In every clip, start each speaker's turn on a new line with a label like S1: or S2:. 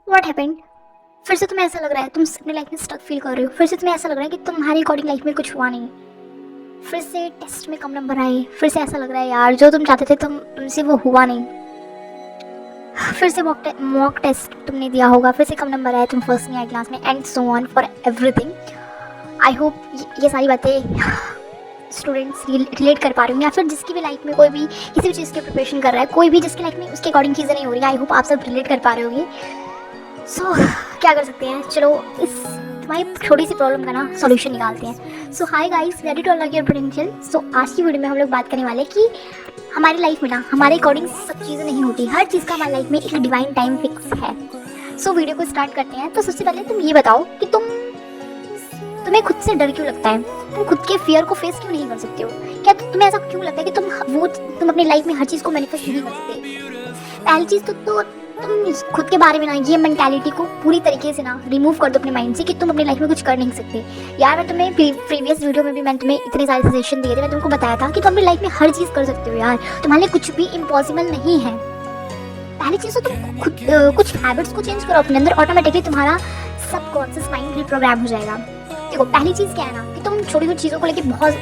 S1: What happened? फिर से तुम्हें ऐसा लग रहा है तुम अपनी लाइफ में स्टक फील कर रहे हो, फिर से तुम्हें ऐसा लग रहा है कि तुम्हारी अकॉर्डिंग लाइफ में कुछ हुआ नहीं, फिर से टेस्ट में कम नंबर आए, फिर से ऐसा लग रहा है यार जो तुम चाहते थे तुमसे वो हुआ नहीं, फिर से मॉक टेस्ट तुमने दिया होगा, फिर से कम नंबर आए, तुम फर्स्ट नहीं आए क्लास में, and so on for everything. I hope ये सारी बातें स्टूडेंट्स रिलेट कर पा रहे होंगे, या फिर जिसकी भी लाइफ में कोई भी किसी भी चीज़ की प्रिपरेशन कर रहा है, कोई भी जिसकी लाइफ में उसके अकॉर्डिंग चीज़ें नहीं हो रही, आई होप आप सब रिलेट कर पा रहे होंगे। सो क्या कर सकते हैं, चलो इस तुम्हारी छोटी सी प्रॉब्लम का ना सॉल्यूशन निकालते हैं। So hi guys, ready to unlock your potential. So आज की वीडियो में हम लोग बात करने वाले कि हमारी लाइफ में ना हमारे अकॉर्डिंग सब चीज़ें नहीं होती, हर चीज़ का हमारी लाइफ में एक डिवाइन टाइम फिक्स है। सो वीडियो को स्टार्ट करते हैं। तो सबसे पहले तुम ये बताओ कि तुम्हें खुद से डर क्यों लगता है, तुम खुद के फियर को फेस क्यों नहीं कर सकते हो? क्या तुम्हें ऐसा क्यों लगता है कि तुम अपनी लाइफ में हर चीज़ को मैनिफेस्ट नहीं कर सकते? पहली चीज़ तो तुम खुद के बारे में ना ये मेंटालिटी को पूरी तरीके से ना रिमूव कर दो अपने माइंड से कि तुम अपनी लाइफ में कुछ कर नहीं सकते। यार मैं तुम्हें प्रीवियस वीडियो में भी मैंने तुम्हें इतने सारे सजेशन दिए थे, मैं तुमको बताया था कि तुम अपनी लाइफ में हर चीज़ कर सकते हो यार, तुम्हारे लिए कुछ भी इम्पॉसिबल नहीं है। पहली चीज़ तो तुम खुद कुछ हैबिट्स को चेंज करो अपने अंदर, ऑटोमेटिकली तुम्हारा सबकॉन्शियस माइंड रिप्रोग्राम हो जाएगा। देखो पहली चीज़ क्या है ना कि तुम छोटी छोटी चीज़ों को लेके बहुत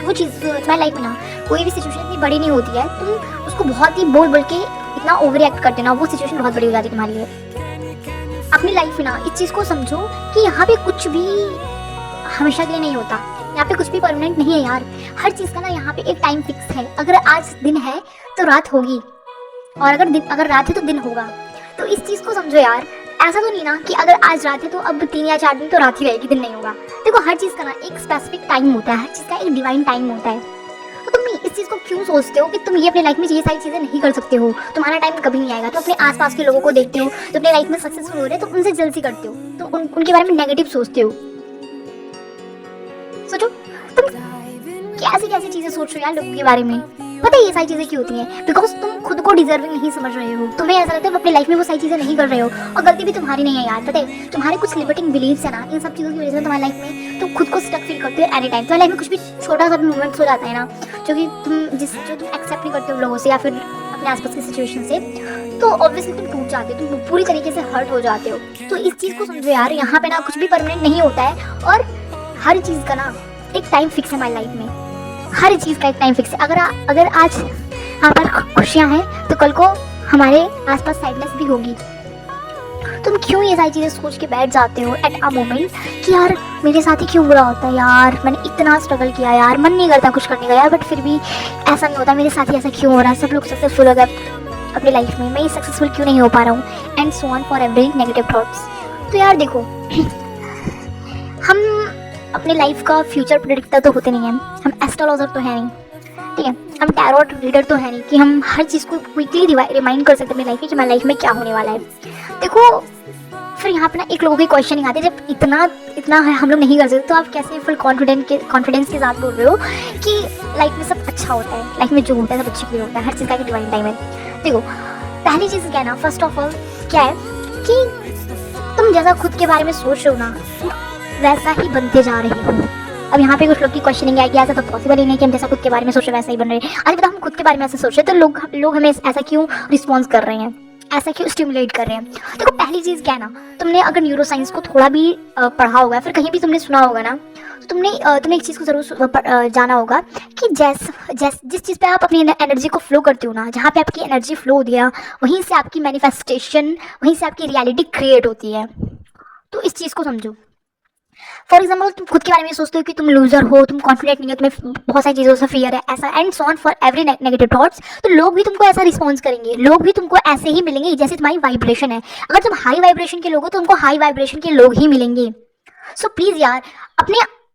S1: वो चीज़ तुम्हारी लाइफ में ना कोई भी सिचुएशन इतनी बड़ी नहीं होती है, तुम उसको बहुत ही बोल के इतना ओवर एक्ट करते ना, वो सिचुएशन बहुत बड़ी हो जाती है तुम्हारे लिए। अपनी लाइफ में ना इस चीज़ को समझो कि यहाँ पे कुछ भी हमेशा के लिए नहीं होता, यहाँ पे कुछ भी परमानेंट नहीं है यार। हर चीज़ का ना यहाँ पे एक टाइम फिक्स है। अगर आज दिन है तो रात होगी, और अगर रात है तो दिन होगा। तो इस चीज़ को समझो यार। ऐसा तो नहीं ना कि अगर आज रात है तो अब 3 या 4 दिन तो रात ही रहेगी, दिन नहीं होगा। देखो हर चीज़ का ना एक स्पेसिफिक टाइम होता है, हर चीज़ का एक डिवाइन टाइम होता है। तो तुम इस चीज़ को क्यों सोचते हो कि तुम ये अपनी लाइफ में ये सारी चीज़ें नहीं कर सकते हो, तुम्हारा टाइम कभी नहीं आएगा? तो अपने आसपास के लोगों को देखते हो जो अपनी लाइफ में सक्सेसफुल हो रहे हैं, तो उनसे जल्दी करते हो, तो उनके बारे में नेगेटिव सोचते हो। सोचो तुम कैसी चीज़ें सोच रहे हो यार लोगों के बारे में। पता है ये सारी चीज़ें क्यों होती हैं? बिकॉज तुम खुद को डिजर्विंग नहीं समझ रहे हो। तुम्हें ऐसा लगता है अपनी लाइफ में वो सारी चीज़ें नहीं कर रहे हो, और गलती भी तुम्हारी नहीं है यार। पता है तुम्हारे कुछ लिमिटिंग बिलीव्स है ना, इन सब चीज़ों की वजह से तुम्हारी लाइफ में तुम खुद को स्टक फील करते हो एनी टाइम। तुम्हारी लाइफ में कुछ भी छोटा सा भी मोमेंट्स हो जाता है ना जो कि तुम एक्सेप्ट नहीं करते हो लोगों से या फिर अपने आसपास की सिचुएशन से, तो ऑब्वियसली तुम टूट जाते हो, तुम पूरी तरीके से हर्ट हो जाते हो। तो इस चीज़ को समझो यार, यहाँ पे ना कुछ भी परमानेंट नहीं होता है, और हर चीज़ का ना एक टाइम फिक्स है हमारी लाइफ में। हर चीज़ का एक टाइम फिक्स है। अगर आज यहाँ पर खुशियाँ हैं तो कल को हमारे आसपास सैडनेस भी होगी। तुम क्यों ये सारी चीज़ें सोच के बैठ जाते हो एट अ मोमेंट कि यार मेरे साथ ही क्यों बुरा होता है यार, मैंने इतना स्ट्रगल किया यार, मन नहीं करता कुछ करने का यार, बट फिर भी ऐसा नहीं होता, मेरे साथ ही ऐसा क्यों हो रहा है, सब लोग सक्सेसफुल हो गए अपनी लाइफ में, मैं सक्सेसफुल क्यों नहीं हो पा रहा हूँ, and so on for every negative thoughts. तो यार देखो हम अपने लाइफ का फ्यूचर प्रेडिक्टर तो होते नहीं हैं, हम एस्ट्रोलॉजर तो है नहीं, ठीक है, हम टैरोट रीडर तो है नहीं कि हम हर चीज़ को क्विकली रिमाइंड कर सकते हैं अपनी लाइफ में कि हमारी लाइफ में क्या होने वाला है। देखो फिर यहाँ पे ना एक लोगों के क्वेश्चन नहीं आते, जब इतना है हम लोग नहीं कर सकते तो आप कैसे फुल कॉन्फिडेंस के साथ बोल रहे हो कि लाइफ में सब अच्छा होता है, लाइफ में जो होता है सब अच्छे के लिए होता है, हर चीज़ का एक डिवाइन टाइम है। देखो पहली चीज़ क्या है ना, फर्स्ट ऑफ ऑल क्या है कि तुम जैसा खुद के बारे में सोच रहे हो ना वैसा ही बनते जा रहे हो। अब यहाँ पे कुछ लोग की क्वेश्चनिंग आएगी, ऐसा तो पॉसिबल ही नहीं कि हम जैसा खुद के बारे में सोच रहे वैसा ही बन रहे हैं। आज बताओ हम खुद के बारे में ऐसा सोच रहे हैं तो लोग हमें ऐसा क्यों रिस्पॉन्स कर रहे हैं, ऐसा क्यों स्टिमुलेट कर रहे हैं? देखो पहली चीज़ क्या है ना, तुमने अगर न्यूरो साइंस को थोड़ा भी पढ़ा होगा, फिर कहीं भी तुमने सुना होगा ना, तो तुमने एक चीज़ को ज़रूर जाना होगा कि जिस चीज़ पे आप अपनी एनर्जी को फ्लो करते हो ना, जहाँ पे आपकी एनर्जी फ्लो होती है वहीं से आपकी मैनिफेस्टेशन, वहीं से आपकी रियलिटी क्रिएट होती है। तो इस चीज़ को समझो। फॉर एग्जाम्पल तुम खुद के बारे में सोचते हो कि तुम लूजर हो, तुम कॉन्फिडेंट नहीं हो, तुम्हें बहुत सारी चीज़ों से फियर है, ऐसा and so on for every negative thoughts, तो लोग भी तुमको ऐसा रिस्पॉन्स करेंगे, लोग भी तुमको ऐसे ही मिलेंगे जैसे तुम्हारी वाइब्रेशन है। अगर तुम हाई वाइब्रेशन के लोग हो तो तुमको हाई वाइब्रेशन के लोग ही मिलेंगे। सो प्लीज़ यार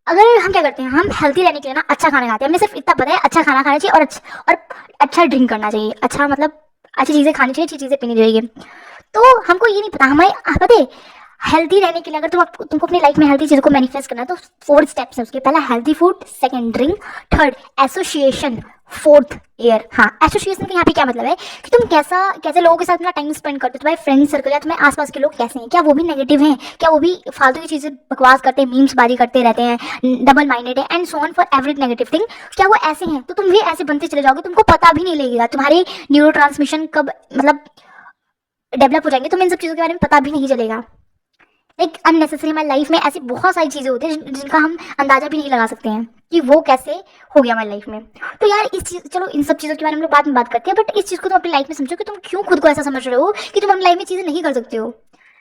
S1: अगर हम क्या करते हैं, हम हेल्थी रहने के लिए ना अच्छा खाना खाते हैं, हमें सिर्फ इतना पता है अच्छा खाना खाना चाहिए और अच्छा ड्रिंक करना चाहिए, अच्छा मतलब अच्छी चीज़ें खानी चाहिए, अच्छी चीज़ें पीनी चाहिए। तो हमको ये नहीं पता, हमें पता है हेल्दी रहने के लिए अगर तुमको अपनी लाइफ में हेल्दी चीज़ों को मैनिफेस्ट करना है तो 4 स्टेप्स है उसके। पहला healthy food, second drink, third association, fourth air. हाँ, एसोसिएशन का यहाँ पे क्या मतलब है कि तुम कैसे लोगों के साथ अपना टाइम स्पेंड करते हो, तुम्हारे फ्रेंड सर्कल या तुम्हारे आसपास के लोग कैसे हैं, क्या वो भी नेगेटिव हैं, क्या वो भी फालतू की चीज़ें बकवास करते हैं, मीम्स बाजी करते रहते हैं, डबल माइंडेड है and so on for every negative thing, क्या वो ऐसे हैं? तो तुम भी ऐसे बनते चले जाओगे, तुमको पता भी नहीं लगेगा तुम्हारी न्यूरो ट्रांसमिशन कब मतलब डेवलप हो जाएंगे, तुम्हें इन सब चीज़ों के बारे में पता भी नहीं चलेगा। एक अननेसेसरी हमारी लाइफ में ऐसी बहुत सारी चीज़ें होती हैं जिनका हम अंदाजा भी नहीं लगा सकते हैं कि वो कैसे हो गया हमारी लाइफ में। तो यार इस चीज़, चलो इन सब चीज़ों के बारे में हम लोग बाद में बात करते हैं, बट इस चीज़ को तुम अपनी लाइफ में समझो कि तुम क्यों खुद को ऐसा समझ रहे हो कि तुम अपनी लाइफ में चीज़ें नहीं कर सकते हो।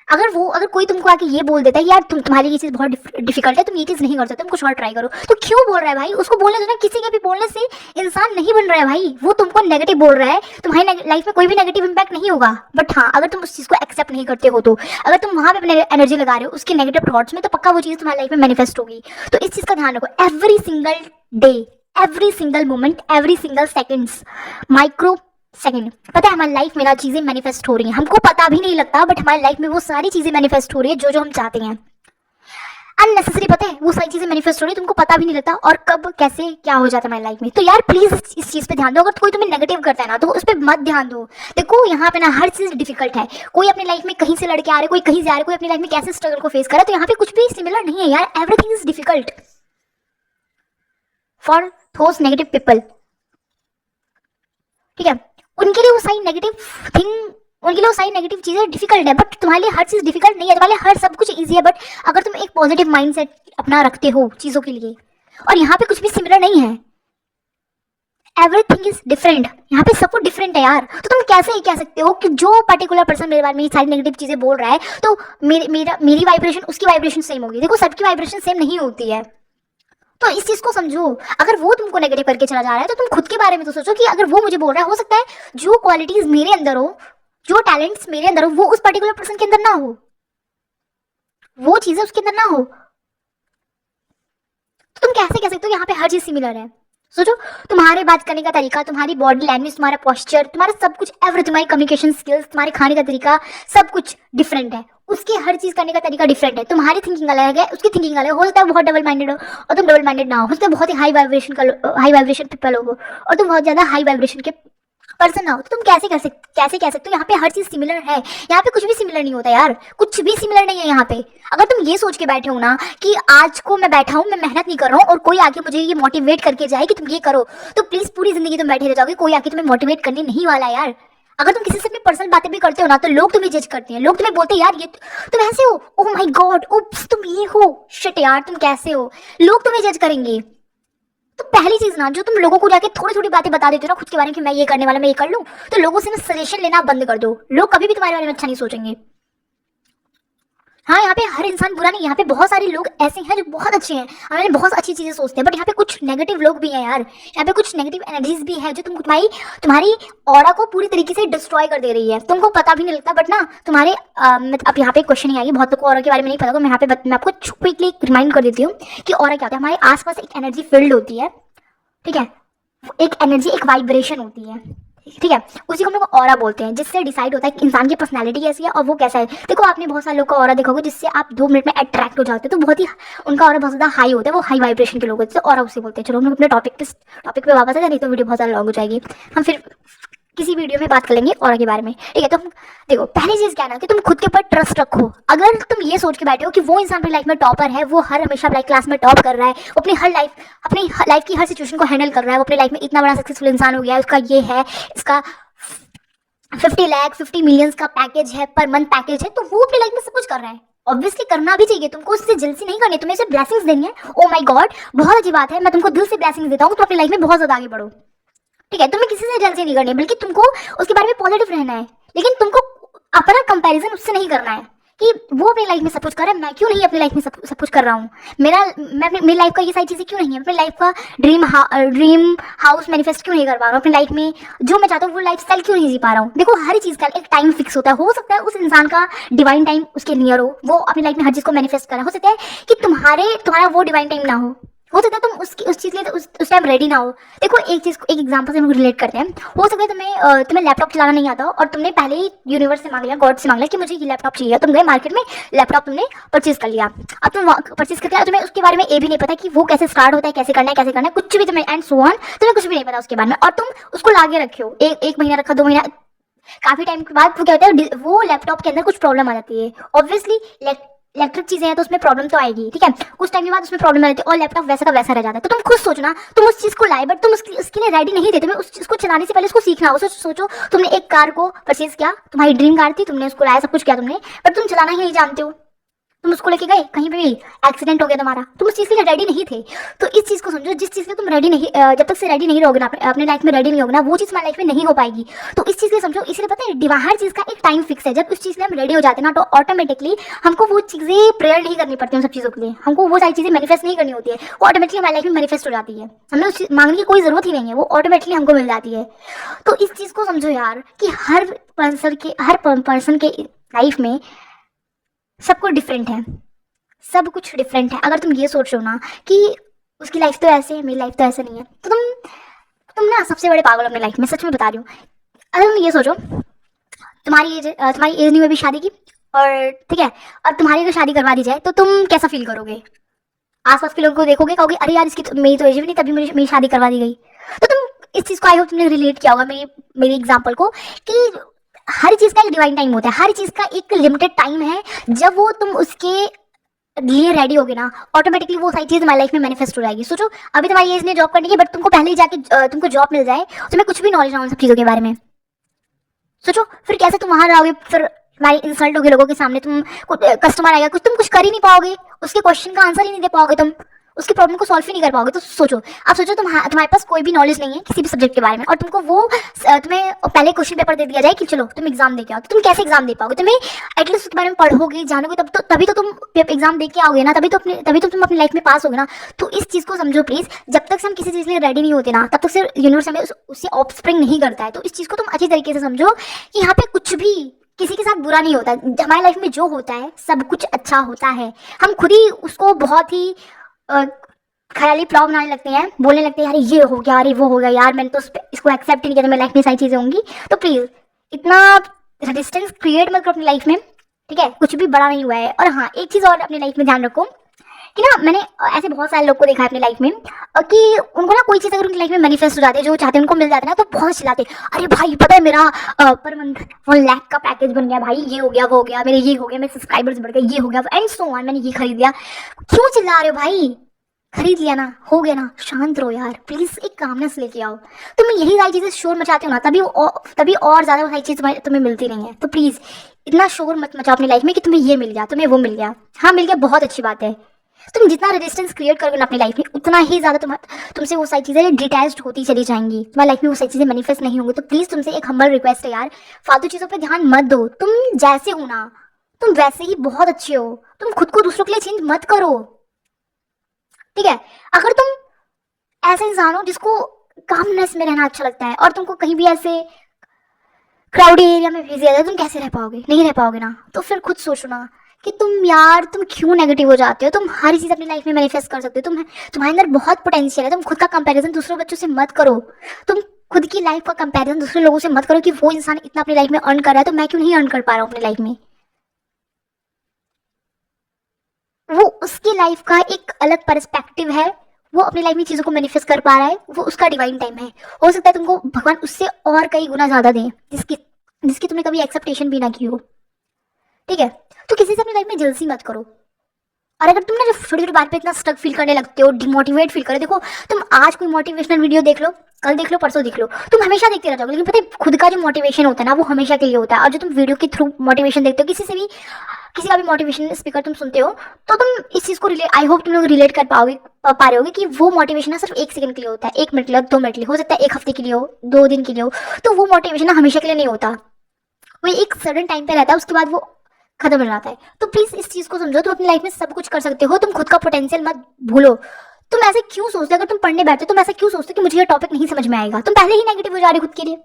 S1: अगर कोई तुमको आके ये बोल देता है यार तुम्हारी ये चीज़ बहुत डिफिकल्ट है, तुम ये चीज़ नहीं कर सकते, तुम कुछ और ट्राई करो, तो क्यों बोल रहा है भाई? उसको बोलने दो ना। किसी के भी बोलने से इंसान नहीं बन रहा है भाई, वो तुमको नेगेटिव बोल रहा है, तुम्हारी लाइफ में कोई भी नेगेटिव इंपैक्ट नहीं होगा। बट हाँ, अगर तुम उस चीज़ को एक्सेप्ट नहीं करते हो, तो अगर तुम वहाँ पे अपने एनर्जी लगा रहे हो उसके नेगेटिव थॉट्स में, तो पक्का वो चीज़ तुम्हारी लाइफ में मैनिफेस्ट होगी। तो इस चीज़ का ध्यान रखो। Every single day, every single moment, every single seconds, micro second, पता है हमारी लाइफ में ना चीजें मैनिफेस्ट हो रही हैं, हमको पता भी नहीं लगता, बट हमारी लाइफ में वो सारी चीजें मैनिफेस्ट हो रही है जो जो हम चाहते हैं। अननेसेसरी, पता है वो सारी चीजें मैनिफेस्ट हो रही है, तुमको पता भी नहीं लगता और कब कैसे क्या हो जाता है हमारी लाइफ में। तो यार प्लीज इस चीज पे ध्यान दो। अगर कोई तुम्हें नेगेटिव करता है ना, तो उस पर मत ध्यान दो। देखो यहाँ पे ना हर चीज डिफिकल्ट है। कोई अपनी लाइफ में कहीं से लड़के आ रहे, कोई कहीं से आ रहे, कोई अपनी लाइफ में कैसे स्ट्रगल को फेस कर रहा है, तो यहाँ पे कुछ भी सिमिलर नहीं है यार। Everything is difficult for those negative people, ठीक है? उनके लिए वो सारी नेगेटिव थिंग, उनके लिए वो सारी नेगेटिव चीजें डिफिकल्ट है, बट तुम्हारे लिए हर चीज डिफिकल्ट नहीं है, तुम्हारे लिए हर सब कुछ इजी है। बट अगर तुम एक पॉजिटिव माइंडसेट अपना रखते हो चीजों के लिए, और यहाँ पे कुछ भी सिमिलर नहीं है, एवरीथिंग इज डिफरेंट, यहाँ पे सब कुछ डिफरेंट है यार। तो तुम कैसे ही कह सकते हो कि जो पर्टिकुलर पर्सन मेरे बारे में सारी नेगेटिव चीजें बोल रहा है, तो मेरी वाइब्रेशन उसकी वाइब्रेशन सेम होगी? देखो सबकी वाइब्रेशन सेम नहीं होती है, तो इस चीज को समझो। अगर वो तुमको नेगेटिव करके चला जा रहा है, तो तुम खुद के बारे में तो सोचो कि अगर वो मुझे बोल रहा है, हो सकता है जो क्वालिटीज मेरे अंदर हो, जो टैलेंट्स मेरे अंदर हो, वो उस पर्टिकुलर पर्सन के अंदर ना हो, वो चीजें उसके अंदर ना हो। तो तुम कैसे कह सकते हो यहाँ पे हर चीज सिमिलर है? सोचो, तुम्हारे बात करने का तरीका, तुम्हारी बॉडी लैंग्वेज, तुम्हारा पोस्चर, तुम्हारा सब कुछ, एवरी, तुम्हारी कम्युनिकेशन स्किल्स, तुम्हारे खाने का तरीका, सब कुछ डिफरेंट है। उसके हर चीज करने का तरीका डिफरेंट है। तुम्हारी थिंकिंग अलग है, उसकी थिंकिंग अलग हो सकता है बहुत डबल माइंडेड हो और तुम डबल माइंडेड ना हो सकता है बहुत ही हाई वाइब्रेशन पीपल हो और तुम बहुत ज्यादा हाई वाइब्रेशन के पर्सन ना हो। तो तुम कैसे कह सकते हो यहाँ पे हर चीज सिमिलर है? यहाँ पे कुछ भी सिमिलर नहीं होता यार, कुछ भी सिमिलर नहीं है यहाँ पे। अगर तुम ये सोच के बैठे हो ना कि आज को मैं बैठा हूँ, मैं मेहनत नहीं कर रहा हूँ और कोई आके मुझे ये मोटिवेट करके जाए कि तुम ये करो, तो प्लीज पूरी जिंदगी तुम बैठे रह जाओगे, कोई आके तुम्हें मोटिवेट करने नहीं वाला यार। अगर तुम किसी से अपनी पर्सनल बातें भी करते हो ना, तो लोग तुम्हें जज करते हैं, लोग तुम्हें बोलते हैं यार ये तुम ऐसे हो, ओह माय गॉड, उप्स तुम ये हो, शिट यार तुम कैसे हो, लोग तुम्हें जज करेंगे। तो पहली चीज ना, जो तुम लोगों को जाके थोड़ी थोड़ी बातें बता देते हो ना खुद के बारे में कि मैं ये करने वाला, मैं ये कर लूं, तो लोगों से ना सजेशन लेना बंद कर दो। लोग कभी भी तुम्हारे बारे में अच्छा नहीं सोचेंगे। हाँ, यहाँ पे हर इंसान बुरा नहीं, यहाँ पे बहुत सारे लोग ऐसे हैं जो बहुत अच्छे हैं, हमें बहुत अच्छी चीजें सोचते हैं, बट यहाँ पे कुछ नेगेटिव लोग भी हैं यार। यहाँ पे कुछ नेगेटिव एनर्जीज भी है जो तुम्हारी ऑरा को पूरी तरीके से डिस्ट्रॉय कर दे रही है, तुमको पता भी नहीं लगता। बट ना तुम्हारे अब यहाँ पे क्वेश्चन ही आएगी, बहुत लोग को ऑरा के बारे में नहीं पता, तो मैं यहाँ पे मैं आपको क्विकली रिमाइंड कर देती हूँ कि ऑरा क्या होता है। हमारे आसपास एक एनर्जी फील्ड होती है, ठीक है? एक एनर्जी, एक वाइब्रेशन होती है, ठीक है? उसी को हम लोग ऑरा बोलते हैं, जिससे डिसाइड होता है कि इंसान की पर्सनालिटी कैसी है और वो कैसा है। देखो आपने बहुत सारे लोग का ऑरा देखा होगा जिससे आप 2 मिनट में अट्रैक्ट हो जाते हैं, तो बहुत ही उनका ऑरा बहुत ज़्यादा हाई होता है, वो हाई वाइब्रेशन के लोग होते हैं, ऑरा उसे बोलते हैं। चलो हम लोग अपने टॉपिक पे वापस आ जाए, नहीं तो वीडियो बहुत ज़्यादा लॉन्ग हो जाएगी। हम फिर किसी वीडियो में बात कर लेंगे ऑरा के बारे में, ठीक है? तो देखो पहली चीज़ क्या है ना कि तुम खुद के ऊपर ट्रस्ट रखो। अगर तुम ये सोच के बैठे हो कि वो इंसान अपनी लाइफ में टॉपर है, वो हर हमेशा लाइफ क्लास में टॉप कर रहा है, वो अपनी लाइफ की हर सिचुएशन को हैंडल कर रहा है, वो अपनी लाइफ में इतना बड़ा सक्सेसफुल इंसान हो गया है, उसका ये है, इसका 50 लाख 50 मिलियंस का पैकेज है, पर मंथ पैकेज है, तो वो अपनी लाइफ में सब कुछ कर रहा है। ऑब्वियसली करना भी चाहिए, तुमको उससे जेलसी नहीं करनी, तुम्हें सिर्फ ब्लेसिंग्स देनी है। ओ माय गॉड, बहुत अच्छी बात है, मैं तुमको दिल से ब्लेसिंग्स देता हूँ, तो अपनी लाइफ में बहुत ज्यादा आगे बढ़ो, ठीक है? तुम्हें किसी से जेलसी नहीं करनी है, बल्कि तुमको उसके बारे में पॉजिटिव रहना है, लेकिन तुमको अपना कंपैरिजन उससे नहीं करना है कि वो अपनी लाइफ में सब कुछ कर रहा है, मैं क्यों नहीं अपनी लाइफ में सब कुछ कर रहा हूँ, मेरी लाइफ का ये सारी चीज़ें क्यों नहीं है, अपनी लाइफ का ड्रीम हाउस मैनिफेस्ट क्यों नहीं कर पा रहा हूँ, अपनी लाइफ में जो मैं चाहता हूँ वो लाइफ स्टाइल क्यों नहीं जी पा रहा हूँ। देखो हर चीज़ का एक टाइम फिक्स होता है, हो सकता है उस इंसान का डिवाइन टाइम उसके नियर हो, वो अपनी लाइफ में हर चीज़ को मैनिफेस्ट कर रहा है, हो सकता है कि तुम्हारा वो डिवाइन टाइम ना हो सकता है तुम उस चीज़ के लिए उस टाइम रेडी ना हो। देखो एक एग्जांपल से हम रिलेट करते हैं। हो सकता है तुम्हें लैपटॉप चलाना नहीं आता और तुमने पहले ही यूनिवर्स से मांग लिया, गॉड से मांग लिया कि मुझे ये लैपटॉप चाहिए, तुम गए मार्केट में, लैपटॉप तुमने परचेज कर लिया। अब तुम परचेज करके तुम्हें उसके बारे में ये भी नहीं पता कि वो कैसे स्टार्ट होता है, कैसे करना है, कुछ भी तुम्हें एंड सो ऑन, तुम्हें कुछ भी नहीं पता उसके बारे में, और तुम उसको लाके रखे हो, एक महीना रखा, 2 महीना, काफी टाइम के बाद वो क्या होता है, वो लैपटॉप के अंदर कुछ प्रॉब्लम आ जाती है। ऑब्वियसली इलेक्ट्रिक चीजें हैं तो उसमें प्रॉब्लम तो आएगी, ठीक है, कुछ टाइम के बाद उसमें प्रॉब्लम आ जाती है और लैपटॉप वैसा का वैसा रह जाता है। तो तुम खुद सोचो ना, तुम उस चीज को लाए बट तुम उसके लिए रेडी नहीं थे, तुम्हें उस चीज को चलाने से पहले उसको सीखना हो। सोचो तुमने एक कार को परचेज किया, तुम्हारी ड्रीम कार थी, तुमने उसको लाया, सब कुछ किया तुमने, बट तुम चलाना ही नहीं जानते हो। तुम उसको लेके गए, कहीं पे भी एक्सीडेंट हो गया तुम्हारा, तुम उस चीज़ के लिए रेडी नहीं थे। तो इस चीज़ को समझो, जिस चीज़ के लिए तुम रेडी नहीं, जब तक से रेडी नहीं रहोगे ना, अपने लाइफ में रेडी नहीं होगे ना, वो चीज़ हमारी लाइफ में नहीं हो पाएगी। तो इस चीज़ के लिए समझो, इसलिए पता है हर चीज़ का एक टाइम फिक्स है। जब उस चीज़ के लिए हम रेडी हो जाते हैं ना, तो ऑटोमेटिकली हमको वो चीज़ें प्रेयर नहीं करनी पड़ती उन सब चीज़ों के लिए, हमको वो सारी चीज़ें मैनिफेस्ट नहीं करनी होती है, वो ऑटोमेटिकली हमारी लाइफ में मैनिफेस्ट हो जाती है। हमें उस मांगने की कोई ज़रूरत ही नहीं है, वो ऑटोमेटिकली हमको मिल जाती है। तो इस चीज़ को समझो यार कि हर पर्सन के लाइफ में सब कुछ डिफरेंट है, सब कुछ डिफरेंट है। अगर तुम ये सोच रहे हो ना कि उसकी लाइफ तो ऐसे है, मेरी लाइफ तो ऐसे नहीं है, तो तुम ना सबसे बड़े पागल हो अपनी लाइफ में, सच में बता रही हूँ। अगर तुम ये सोचो, तुम्हारी एज नहीं हुई अभी शादी की, और ठीक है, और तुम्हारी अगर शादी करवा दी जाए तो तुम कैसा फील करोगे? आसपास के लोगों को देखोगे, कहोगे अरे यार इसकी मेरी तो एज भी नहीं, तभी मेरी शादी करवा दी गई। तो तुम इस चीज़ को आई होप तुमने रिलेट किया होगा मेरी एग्जाम्पल को, कि हर चीज़ का एक डिवाइन टाइम होता है, हर चीज़ का एक लिमिटेड टाइम है। जब वो तुम उसके लिए रेडी होगे ना, ऑटोमेटिकली वो सारी चीज तुम्हारी लाइफ में मैनिफेस्ट हो जाएगी। सोचो अभी तुम्हारी एज ने जॉब करनी है, बट तुमको पहले ही जाके तुमको जॉब मिल जाए, तुम्हें कुछ भी नॉलेज ना हो उन सब चीजों के बारे में। सोचो फिर कैसे तुम वहां रहोगे, फिर तुम्हारी इंसल्ट होगी लोगों के सामने, तुम कस्टमर आएगा कुछ, तुम कुछ कर ही नहीं पाओगे, उसके क्वेश्चन का आंसर ही नहीं दे पाओगे, तुम उसकी प्रॉब्लम को सॉल्व ही नहीं कर पाओगे। तो सोचो, आप सोचो तुम्हारे पास कोई भी नॉलेज नहीं है किसी भी सब्जेक्ट के बारे में, और तुमको तुम्हें पहले क्वेश्चन पेपर दे दिया जाए कि चलो तुम एग्जाम दे के आओ, तो तुम कैसे एग्जाम दे पाओगे? तुम्हें एटलीस्ट उसके बारे में पढ़ोगे, जानोगे, तभी तो तुम एग्जाम दे के आओगे ना, तभी तो तुम अपनी लाइफ में पास होगे ना। तो इस चीज को समझो प्लीज, जब तक से हम किसी चीज के लिए रेडी नहीं होते ना, तब तक से यूनिवर्स हमें उससे ऑफस्प्रिंग नहीं करता है। तो इस चीज को तुम अच्छी तरीके से समझो कि यहाँ पे कुछ भी किसी के साथ बुरा नहीं होता, हमारी लाइफ में जो होता है सब कुछ अच्छा होता है। हम खुद ही उसको बहुत ही ख्याली प्लाव बनाने लगते हैं, बोलने लगते हैं यार ये हो गया, अरे वो हो गया, यार मैंने तो इसको एक्सेप्ट ही नहीं किया, मेरी लाइफ में सारी चीजें होंगी। तो प्लीज इतना रेजिस्टेंस क्रिएट मत करो अपनी लाइफ में, ठीक है, कुछ भी बड़ा नहीं हुआ है। और हाँ, एक चीज और अपनी लाइफ में ध्यान रखो कि ना, मैंने ऐसे बहुत सारे लोग को देखा है अपनी लाइफ में कि उनको ना कोई चीज़ अगर उनकी लाइफ में मैनिफेस्ट हो जाती है, जो चाहते हैं उनको मिल जाता है ना, तो बहुत चिल्लाते, अरे भाई पता है मेरा पर मंथ 1 लाख का पैकेज बन गया भाई, ये हो गया वो हो गया, मेरे ये हो गया, मेरे सब्सक्राइबर्स बढ़ गए, ये हो गया एंड सो ऑन, मैंने ये खरीद लिया। क्यों चिल्ला रहे हो भाई? खरीद लिया ना, हो गया ना, शांत रहो यार प्लीज, एक कामनेस लेके आओ। तुम यही सारी चीजें शोर मचाते हो ना, तभी और ज्यादा वो सारी चीज तुम्हें मिलती नहीं है। तो प्लीज इतना शोर मत मचाओ अपनी लाइफ में कि तुम्हें ये मिल गया, तुम्हें वो मिल गया। हाँ मिल गया, बहुत अच्छी बात है। तुम जितना रेजिस्टेंस क्रिएट करोगे ना अपनी लाइफ में, उतना ही ज्यादा तुमसे वो सारी चीजें डिटैच्ड होती चली जाएंगी, तुम्हारी लाइफ में वो सारी चीजें मैनिफेस्ट नहीं होंगी। तो प्लीज तुमसे एक हम्बल रिक्वेस्ट है यार, फालतू चीजों पे ध्यान मत दो। तुम जैसे हो ना, तुम वैसे ही बहुत अच्छे हो। तुम खुद को दूसरों के लिए चेंज मत करो, ठीक है? अगर तुम ऐसे इंसान हो जिसको कामनेस में रहना अच्छा लगता है, और तुमको कहीं भी ऐसे क्राउडी एरिया में भेज दिया जाए, तुम कैसे रह पाओगे? नहीं रह पाओगे ना। तो फिर खुद सोचो ना कि तुम क्यों नेगेटिव हो जाते हो? तुम हर चीज अपनी लाइफ में मैनिफेस्ट कर सकते हो। तुम्हारे अंदर बहुत पोटेंशियल है। तुम खुद का कंपैरिजन दूसरे बच्चों से मत करो। तुम खुद की लाइफ का कंपैरिजन दूसरे लोगों से मत करो कि वो इंसान इतना अपनी लाइफ में अर्न कर रहा है, तो मैं क्यों नहीं अर्न कर पा रहा हूँ अपनी लाइफ में। वो उसकी लाइफ का एक अलग पर्सपेक्टिव है, वो अपनी लाइफ में चीजों को मैनिफेस्ट कर पा रहा है, वो उसका डिवाइन टाइम है। हो सकता है तुमको भगवान उससे और कई गुना ज्यादा दे, जिसकी तुमने कभी एक्सेप्टेशन भी ना की हो, ठीक है? तो किसी से अपनी लाइफ में जल्दी मत करो। और अगर तुम ना छोटी छोटी बात पे इतना स्टक फील करने लगते हो, डिमोटिवेट फील करे, देखो तुम आज कोई मोटिवेशनल वीडियो देख लो, कल देख लो, परसों देख लो, तुम हमेशा देखते रह जाओगे। लेकिन पता है खुद का जो मोटिवेशन होता है ना, वो हमेशा के लिए होता है। और जो तुम वीडियो के थ्रू मोटिवेशन देखते हो, किसी का भी मोटिवेशन स्पीकर तुम सुनते हो, तो तुम इस चीज को आई होप तुम लोग रिलेट कर पा रहे होगे कि वो मोटिवेशन ना सिर्फ 1 सेकंड के लिए होता है, 1 मिनट के लिए, 2 मिनट के लिए, हो सकता है 1 हफ्ते के लिए हो, 2 दिन के लिए हो। तो वो मोटिवेशन ना हमेशा के लिए नहीं होता, वो एक सडन टाइम पे रहता है, उसके बाद वो खत्म हो जाता है। तो प्लीज इस चीज को समझो, तुम अपनी लाइफ में सब कुछ कर सकते हो। तुम खुद का पोटेंशियल मत भूलो। तुम ऐसे क्यों सोचते हो, अगर तुम पढ़ने बैठते हो तुम ऐसा क्यों सोचते हो कि मुझे ये टॉपिक नहीं समझ में आएगा? तुम पहले ही नेगेटिव हो जा रहे हो खुद के लिए।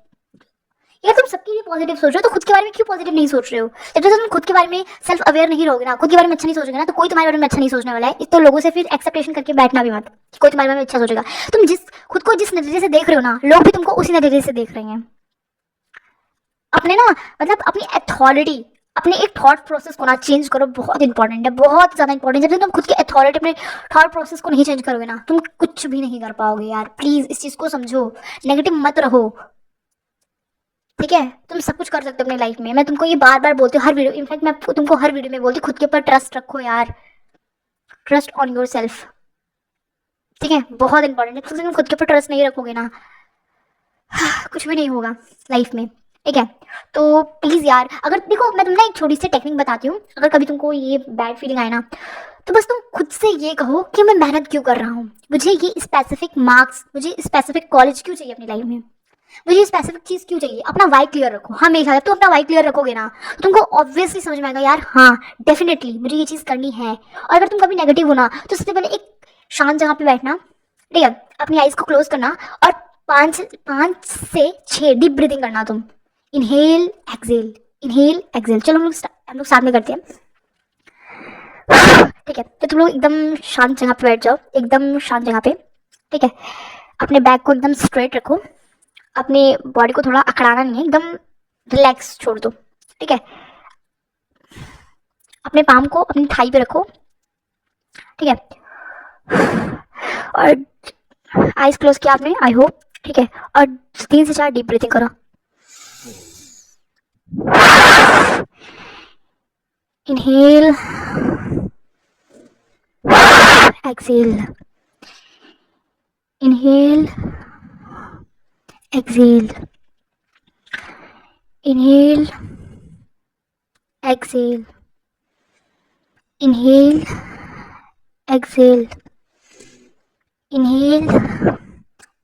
S1: यार तुम सबके लिए पॉजिटिव सोच रहे हो, तो खुद के बारे में क्यों पॉजिटिव नहीं सोच रहे हो? जब तक तुम खुद के बारे में सेल्फ अवेयर नहीं रहोगे ना, खुद के बारे में अच्छा नहीं सोचोगे ना, तो कोई तुम्हारे बारे में अच्छा नहीं सोचने वाला है। तो लोगों से फिर एक्सेप्टेशन करके बैठना भी मत कि कोई तुम्हारे बारे में अच्छा सोचेगा। तुम खुद को जिस नजरिए से देख रहे हो ना, लोग भी तुमको उसी नजरिए से देख रहे हैं। अपने ना मतलब अपनी अथॉरिटी, अपने एक थॉट प्रोसेस को ना चेंज करो, बहुत इंपॉर्टेंट है, बहुत ज्यादा इंपॉर्टेंट है। जब तक तुम खुद के अथॉरिटी, अपने थॉट प्रोसेस को नहीं चेंज करोगे ना, तुम कुछ भी नहीं कर पाओगे यार। प्लीज इस चीज को समझो, नेगेटिव मत रहो। ठीक है, तुम सब कुछ कर सकते हो अपनी लाइफ में। मैं तुमको ये बार बार बोलती हूँ हर वीडियो, इनफैक्ट मैं तुमको हर वीडियो में बोलती हूँ खुद के ऊपर ट्रस्ट रखो यार, ट्रस्ट ऑन योर सेल्फ। ठीक है, बहुत इंपॉर्टेंट है। तुम खुद के ऊपर ट्रस्ट नहीं रखोगे ना, कुछ भी नहीं होगा लाइफ में। ठीक है, तो प्लीज़ यार, अगर देखो मैं तुमने एक छोटी सी टेक्निक बताती हूँ, अगर कभी तुमको ये बैड फीलिंग आए ना, तो बस तुम खुद से ये कहो कि मैं मेहनत क्यों कर रहा हूँ, मुझे ये स्पेसिफिक मार्क्स, मुझे स्पेसिफिक कॉलेज क्यों चाहिए अपनी लाइफ में, मुझे स्पेसिफिक चीज़ क्यों चाहिए। अपना वाई क्लियर रखो हमेशा। जब तुम अपना वाई क्लियर रखोगे ना, तो तुमको ऑब्वियसली समझ में आएगा यार, हाँ डेफिनेटली मुझे ये चीज़ करनी है। और अगर तुम कभी नेगेटिव हो ना, तो सबसे पहले एक शांत जगह पे बैठना, ठीक है, अपनी आइज को क्लोज करना और 5 से 6 डीप ब्रीथिंग करना तुम। Inhale exhale, inhale exhale. चलो हम लोग साथ में करते हैं। ठीक है, तो तुम लोग एकदम शांत जगह पे बैठ जाओ, एकदम शांत जगह पे। ठीक है, अपने बैक को एकदम स्ट्रेट रखो, अपनी बॉडी को थोड़ा अकड़ाना नहीं है, एकदम रिलैक्स छोड़ दो। ठीक है, अपने पाम को अपनी थाई पे रखो। ठीक है, और आइज क्लोज किया आपने, आई होप। ठीक है, और 3 से 4 डीप ब्रीथिंग करो। Inhale exhale, inhale exhale, inhale exhale, inhale exhale, inhale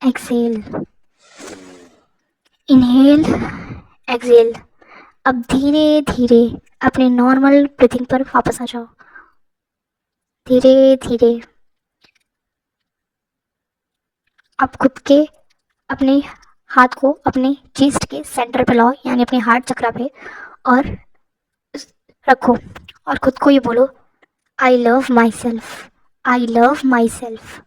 S1: exhale, inhale exhale. अब धीरे धीरे अपने नॉर्मल ब्रीथिंग पर वापस आ जाओ, धीरे धीरे। अब खुद के अपने हाथ को अपने चेस्ट के सेंटर पे लाओ, यानी अपने हार्ट चक्रा पे, और रखो और खुद को ये बोलो, I love my self, I love my self,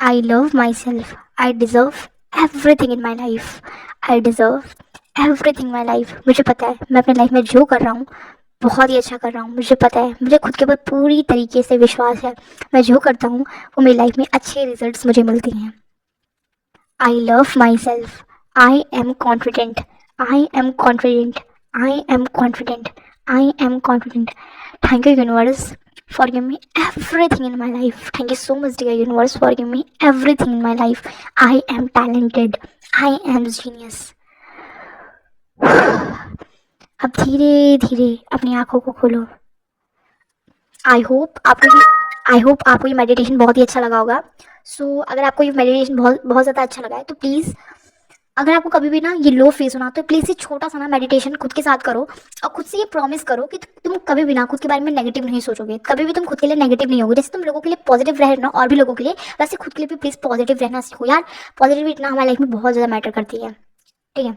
S1: I love my self, I deserve everything in my life, I deserve everything in my life. मुझे पता है मैं अपनी लाइफ में जो कर रहा हूँ बहुत ही अच्छा कर रहा हूँ, मुझे पता है, मुझे खुद के ऊपर पूरी तरीके से विश्वास है। मैं जो करता हूँ वो मेरी लाइफ में अच्छे रिजल्ट्स मुझे मिलती हैं। I love myself. I am confident. I am confident. I am confident. I am confident. Thank you, universe, for giving me everything in my life. Thank you so much, dear universe, for giving me everything in my life. I am talented. I am genius. अब धीरे धीरे अपनी आंखों को खोलो। I hope आपको ये meditation बहुत ही अच्छा लगा होगा। सो अगर आपको ये मेडिटेशन बहुत बहुत ज़्यादा अच्छा लगा है, तो प्लीज़, अगर आपको कभी भी ना ये लो फेस होना, तो प्लीज़ ये छोटा सा ना मेडिटेशन खुद के साथ करो और खुद से ये प्रॉमिस करो कि तुम कभी भी ना खुद के बारे में नेगेटिव नहीं सोचोगे, कभी भी तुम खुद के लिए नेगेटिव नहीं होगे। जैसे तुम लोगों के लिए पॉजिटिव रह ना और भी लोगों के लिए, वैसे खुद के लिए भी प्लीज़ पॉजिटिव रहना सीखो यार। पॉजिटिविटी ना हमारी लाइफ में बहुत ज़्यादा मैटर करती है। ठीक है,